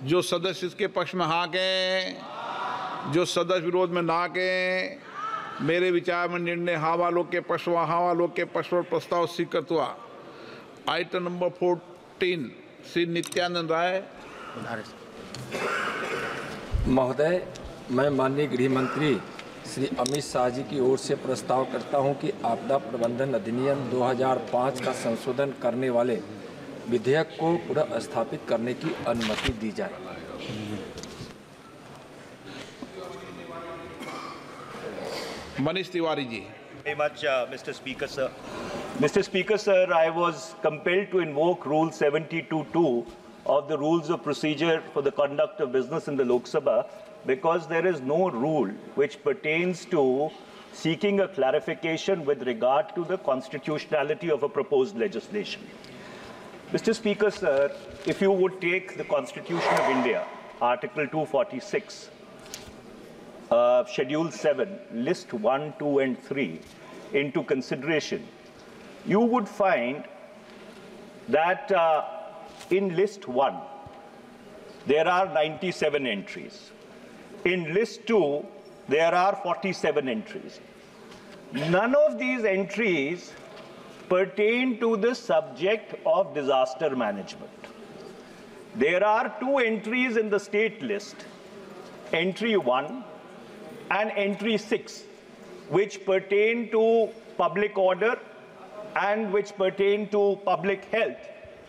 जो सदस्य इसके पक्ष में हाँ कहें, जो सदस्य विरोध में ना कहें। मेरे विचार में निर्णय हाँ वालों के पक्ष में, हाँ वालों के पक्ष पर प्रस्ताव स्वीकृत हुआ। Item number 14 Shri Nityanand Rai. महोदय, मैं माननीय गृह मंत्री श्री अमित शाह जी की ओर से प्रस्ताव करता हूं कि आपदा प्रबंधन अधिनियम 2005 का संशोधन करने वाले विधेयक को पुनः स्थापित करने की अनुमति दी जाए। Manish Tiwari ji. Very much, Mr. Speaker, sir. Mr. Speaker, sir, I was compelled to invoke Rule 72(2) of the Rules of Procedure for the Conduct of Business in the Lok Sabha because there is no rule which pertains to seeking a clarification with regard to the constitutionality of a proposed legislation. Mr. Speaker, sir, if you would take the Constitution of India, Article 246, Schedule 7, List 1, 2, and 3 into consideration, you would find that in List 1, there are 97 entries. In List 2, there are 47 entries. None of these entries pertain to the subject of disaster management. There are 2 entries in the state list, Entry 1 and Entry 6, which pertain to public order and which pertain to public health,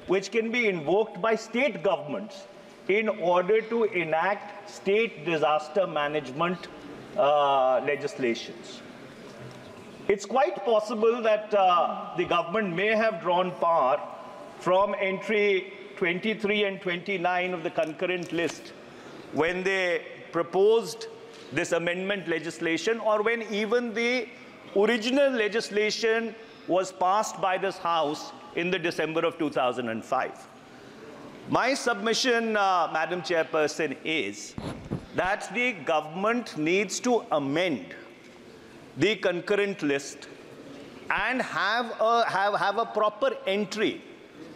which can be invoked by state governments in order to enact state disaster management legislations. It's quite possible that the government may have drawn power from Entry 23 and 29 of the concurrent list when they proposed this amendment legislation, or when even the original legislation was passed by this House in the December of 2005. My submission, Madam Chairperson, is that the government needs to amend the concurrent list and have a proper entry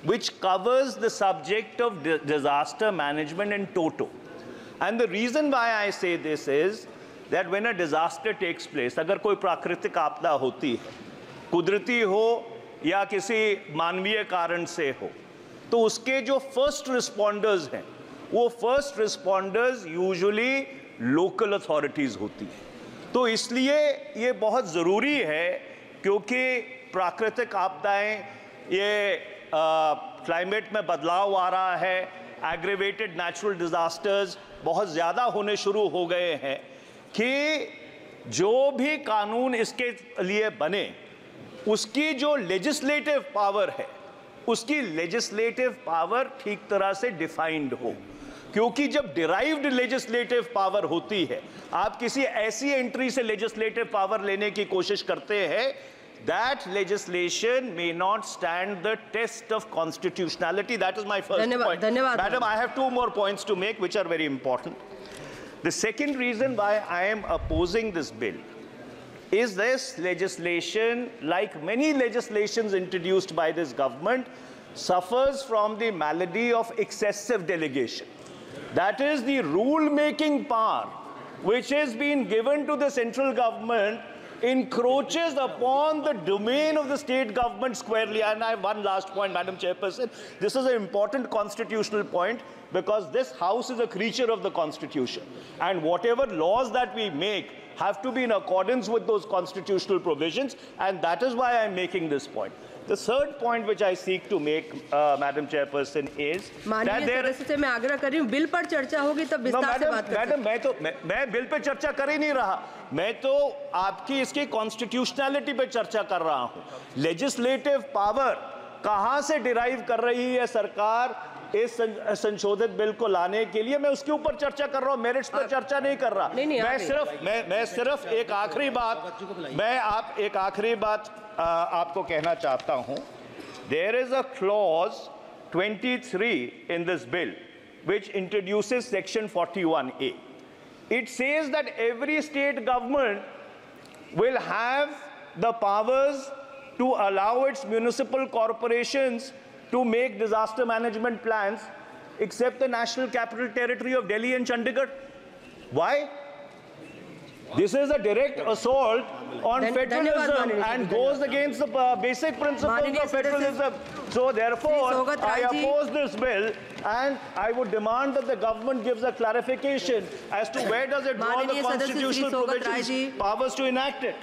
which covers the subject of disaster management in toto. And the reason why I say this is that when a disaster takes place, अगर कोई प्राकृतिक आपदा होती है, कुदरती हो या किसी मानवीय कारण से हो, तो उसके जो फर्स्ट रिस्पॉन्डर्स हैं, वो first responders usually local authorities होती हैं। तो इसलिए ये बहुत ज़रूरी है, क्योंकि प्राकृतिक आपदाएं, ये क्लाइमेट में बदलाव आ रहा है, एग्रेवेटेड नेचुरल डिजास्टर्स बहुत ज़्यादा होने शुरू हो गए हैं, कि जो भी कानून इसके लिए बने, उसकी जो लेजिस्लेटिव पावर है, उसकी लेजिस्लेटिव पावर ठीक तरह से डिफाइंड हो। क्योंकि जब डिराइव्ड लेजिस्लेटिव पावर होती है, आप किसी ऐसी एंट्री से लेजिस्लेटिव पावर लेने की कोशिश करते हैं, that legislation may not stand the test of constitutionality. That is my first point. Madam, I have 2 more points to make which are very important. The second reason why I am opposing this bill is this legislation, like many legislations introduced by this government, suffers from the malady of excessive delegation. That is, the rule-making power which has been given to the central government encroaches upon the domain of the state government squarely. And I have one last point, Madam Chairperson. This is an important constitutional point, because this House is a creature of the Constitution. And whatever laws that we make have to be in accordance with those constitutional provisions. And that is why I am making this point. The third point which I seek to make, Madam Chairperson, is that there is... मैं आग्रह कर रही हूँ, bill पर चर्चा होगी तब विस्तार से बात करेंगे। मैडम, मैं बिल पर चर्चा कर ही नहीं रहा, मैं तो आपकी इसकी कॉन्स्टिट्यूशनैलिटी पे चर्चा कर रहा हूँ। लेजिस्लेटिव पावर कहाँ से डिराइव कर रही है सरकार इस संशोधित बिल को लाने के लिए, मैं उसके ऊपर चर्चा कर रहा हूँ, मेरिट्स पर चर्चा नहीं कर रहा। मैं सिर्फ एक आखिरी बात आपको कहना चाहता हूँ। There is a clause 23 in this bill which introduces section 41A. It says that every state government will have the powers to allow its municipal corporations to make disaster management plans except the National Capital Territory of Delhi and Chandigarh. Why? This is a direct assault on federalism and goes against the basic principles of federalism. So therefore, I oppose this bill, and I would demand that the government gives a clarification as to where does it draw the constitutional provisions, powers to enact it.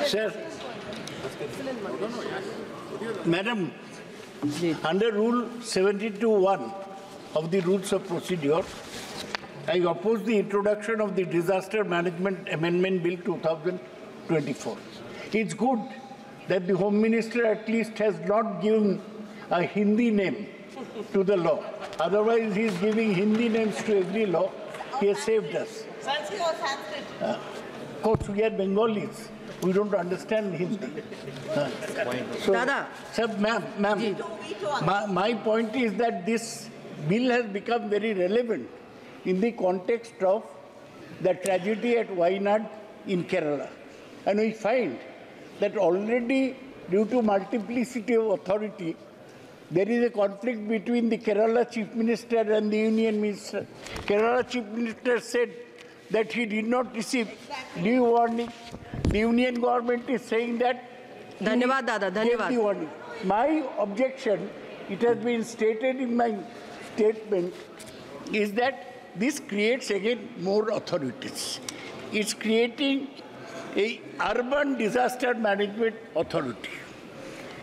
Sir, Madam, under Rule 72(1) of the Rules of Procedure, I oppose the introduction of the Disaster Management Amendment Bill 2024. It's good that the Home Minister at least has not given a Hindi name to the law. Otherwise, he is giving Hindi names to every law. He has saved us. Sanskrit or Sanskrit? Of course, we are Bengalis. We don't understand Hindi. So, Dada. Sir, ma'am, my point is that this bill has become very relevant in the context of the tragedy at Wayanad in Kerala. And we find that already, due to multiplicity of authority, there is a conflict between the Kerala Chief Minister and the Union Minister. Kerala Chief Minister said that he did not receive due warning. The Union government is saying that धन्यवाद दादा, धन्यवाद. gave the warning. My objection, it has been stated in my statement, is that this creates again more authorities. It's creating a urban disaster management authority.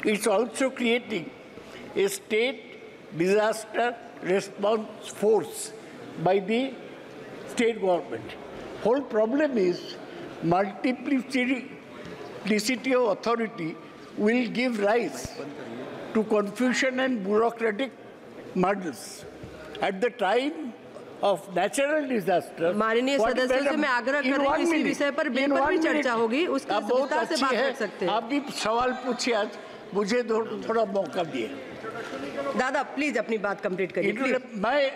It's also creating a state disaster response force by the state government. Whole problem is multiplicity of authority will give rise to confusion and bureaucratic muddles. At the time of natural disaster, माननीय सदस्यों से मैं आग्रह कर रही हूँ इसी विषय पर बिल पर भी चर्चा होगी, उसकी विस्तार से बात कर सकते हैं. आप भी सवाल पूछिए, आज मुझे थोड़ा मौका दिए. दादा प्लीज अपनी बात कंप्लीट करिए.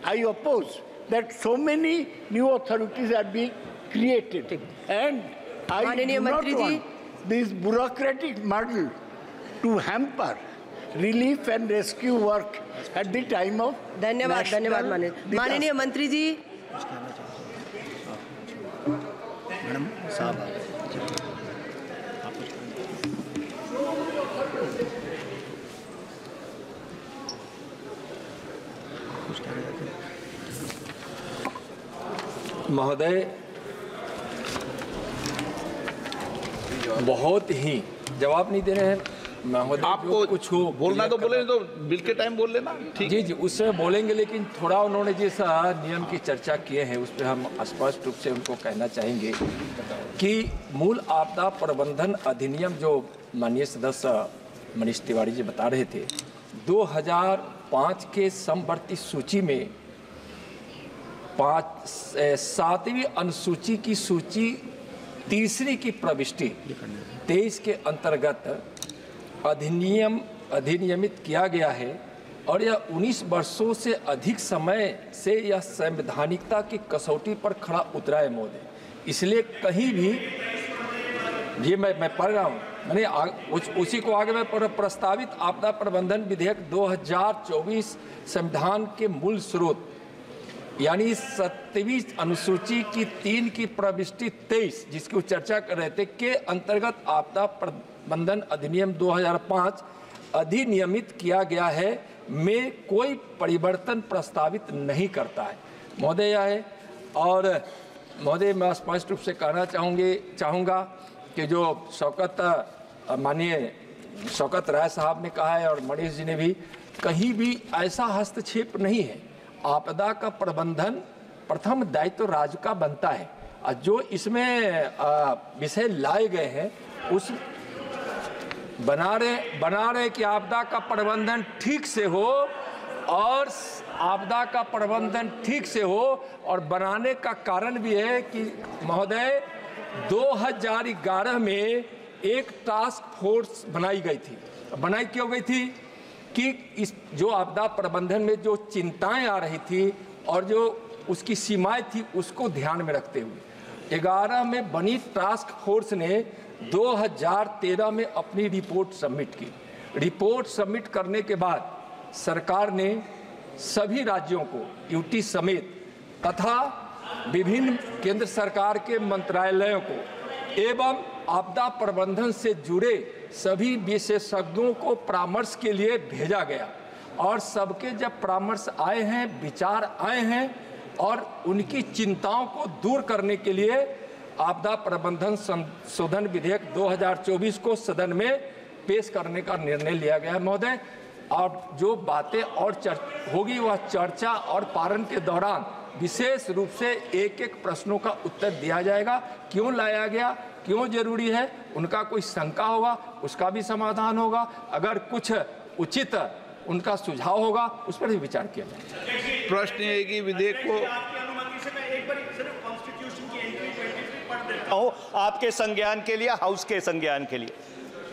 I oppose that so many new authorities are being created, and I do not want this bureaucratic muddle to hamper relief and rescue work at the time of धन्यवाद धन्यवाद माननीय मंत्री जी. मैडम साहब महोदय, बहुत ही जवाब नहीं दे रहे हैं महोदय. आपको कुछ हो बोलना तो बोले, तो बिल के टाइम बोल लेना. ठीक. जी उससे बोलेंगे, लेकिन थोड़ा उन्होंने जैसा नियम की चर्चा किए हैं उस पर हम स्पष्ट रूप से उनको कहना चाहेंगे कि मूल आपदा प्रबंधन अधिनियम जो माननीय सदस्य मनीष तिवारी जी बता रहे थे, 2005 के समवर्ती सूची में 7वीं अनुसूची की सूची तीसरी की प्रविष्टि 23 के अंतर्गत अधिनियमित किया गया है, और यह 19 वर्षों से अधिक समय से यह संवैधानिकता की कसौटी पर खड़ा उतरा है महोदय. इसलिए कहीं भी ये मैं पढ़ रहा हूँ, मैंने उसी को आगे मैं प्रस्तावित आपदा प्रबंधन विधेयक 2024 संविधान के मूल स्रोत यानी 7वीं अनुसूची की 3 की प्रविष्टि 23 जिसकी चर्चा कर रहे थे के अंतर्गत आपदा प्रबंधन अधिनियम 2005 अधिनियमित किया गया है में कोई परिवर्तन प्रस्तावित नहीं करता है महोदय. यह है. और महोदय, मैं स्पष्ट रूप से कहना चाहूँगा कि जो माननीय शौकत राय साहब ने कहा है और मनीष जी ने भी, कहीं भी ऐसा हस्तक्षेप नहीं है. आपदा का प्रबंधन प्रथम दायित्व राज्य का बनता है, और जो इसमें विषय लाए गए हैं उस बना रहे कि आपदा का प्रबंधन ठीक से हो, और आपदा का प्रबंधन ठीक से हो. और बनाने का कारण भी है कि महोदय 2011 में एक टास्क फोर्स बनाई गई थी. बनाई क्यों गई थी कि इस जो आपदा प्रबंधन में जो चिंताएं आ रही थी और जो उसकी सीमाएं थी उसको ध्यान में रखते हुए 11 में बनी टास्क फोर्स ने 2013 में अपनी रिपोर्ट सबमिट की. रिपोर्ट सबमिट करने के बाद सरकार ने सभी राज्यों को यूटी समेत तथा विभिन्न केंद्र सरकार के मंत्रालयों को एवं आपदा प्रबंधन से जुड़े सभी विशेषज्ञों को परामर्श के लिए भेजा गया और सबके जब परामर्श आए हैं, विचार आए हैं और उनकी चिंताओं को दूर करने के लिए आपदा प्रबंधन संशोधन विधेयक 2024 को सदन में पेश करने का निर्णय लिया गया है महोदय। और जो बातें और होगी वह चर्चा और पारण के दौरान विशेष रूप से एक एक प्रश्नों का उत्तर दिया जाएगा। क्यों लाया गया, क्यों जरूरी है, उनका कोई शंका होगा उसका भी समाधान होगा, अगर कुछ उचित उनका सुझाव होगा उस पर भी विचार किया जाएगा। प्रश्न है कि विधेयक को आपके संज्ञान के लिए, हाउस के संज्ञान के लिए,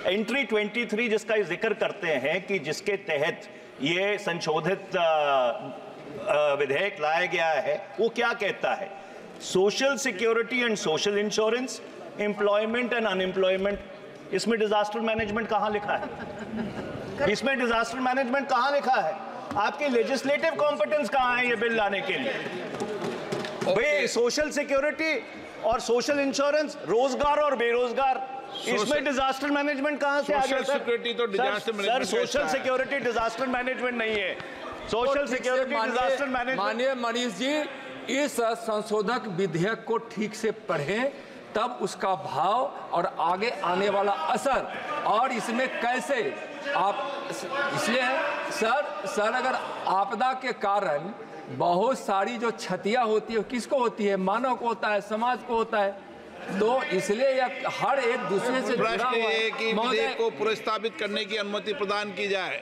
एंट्री 23 जिसका जिक्र करते हैं कि जिसके तहत ये संशोधित विधेयक लाया गया है, वो क्या कहता है? Social security and social insurance, employment and unemployment. इसमें डिजास्टर मैनेजमेंट कहां लिखा है? इसमें डिजास्टर मैनेजमेंट कहां लिखा है? आपकी लेजिस्लेटिव कॉम्पिटेंस कहां है ये बिल लाने के लिए? भाई सोशल सिक्योरिटी और सोशल इंश्योरेंस, रोजगार और बेरोजगार, इसमें डिजास्टर मैनेजमेंट कहां से आ गया? सोशल सिक्योरिटी तो disaster management, sir social security disaster management नहीं है, सोशल सिक्योरिटी डिजास्टर मैनेजमेंट। माननीय मनीष जी, इस संशोधक विधेयक को ठीक से पढ़ें, तब उसका भाव और आगे आने वाला असर और इसमें कैसे आप, इसलिए सर अगर आपदा के कारण बहुत सारी जो क्षतियां होती है किसको होती है? मानव को होता है, समाज को होता है, तो इसलिए यह हर एक दूसरे से जुड़ा प्रश्न हुआ ये है कि विधेयक को पुनर्स्थापित करने की अनुमति प्रदान की जाए।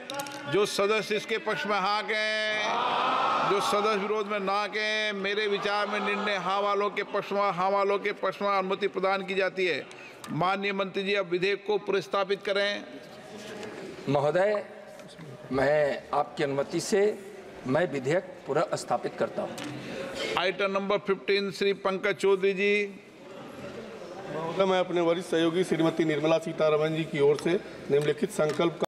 जो सदस्य इसके पक्ष में हाँ कहें, जो सदस्य विरोध में ना कहें। मेरे विचार में निर्णय हाँ वालों के पक्ष में, हाँ वालों के पक्ष में अनुमति प्रदान की जाती है। माननीय मंत्री जी अब विधेयक को पुनर्स्थापित करें। महोदय, मैं आपकी अनुमति से मैं विधेयक पुनः स्थापित करता हूँ। आइटम नंबर 15 श्री पंकज चौधरी जी। महोदय, मैं अपने वरिष्ठ सहयोगी श्रीमती निर्मला सीतारमण जी की ओर से निम्नलिखित संकल्प